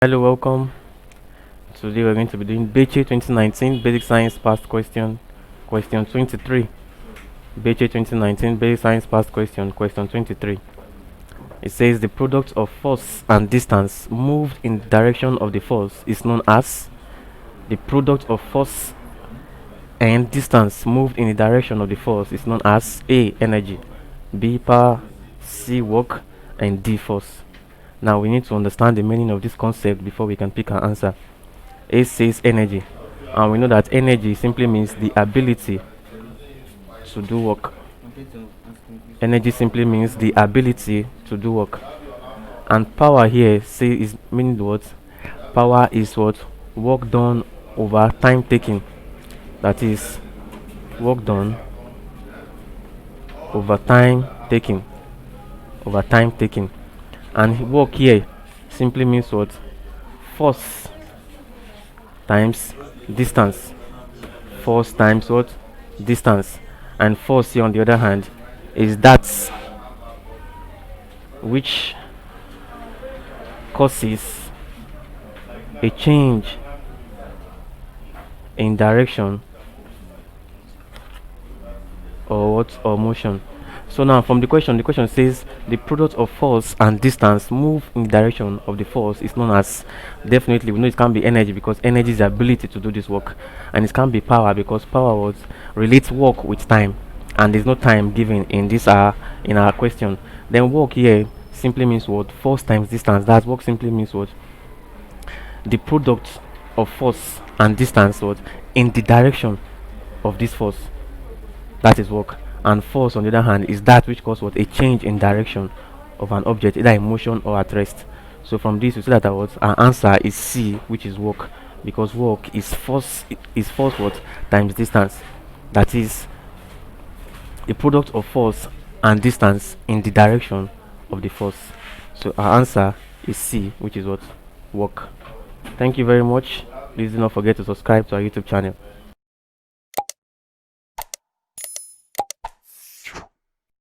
Hello, welcome. Today we're going to be doing BECE 2019 Basic Science Past Question, question 23. BECE 2019 Basic Science Past Question, question 23. It says the product of force and distance moved in the direction of the force is known as. The product of force and distance moved in the direction of the force is known as A. Energy, B. Power, C. Work, and D. Force. Now we need to understand the meaning of this concept before we can pick an answer. A says energy, and we know that energy simply means the ability to do work. Energy simply means the ability to do work. And power here say is meaning what? Power is what? Work done over time taking. That is work done over time taking. Over time taking. And work here simply means what? Force times distance. Force times what? Distance. And force here on the other hand is that which causes a change in direction or what, or motion. So now from the question says the product of force and distance move in the direction of the force is known as. Definitely we know it can be energy because energy is the ability to do this work, and it can be power because power was relates work with time, and there's no time given in this in our question. Then work here simply means what? Force times distance. That work simply means what? The product of force and distance what? In the direction of this force. That is work. And force on the other hand is that which causes what? A change in direction of an object, either in motion or at rest. So from this we see that our answer is C, which is work, because work is force what? Times distance. That is the product of force and distance in the direction of the force. So our answer is C, which is what? Work. Thank you very much. Please do not forget to subscribe to our YouTube channel.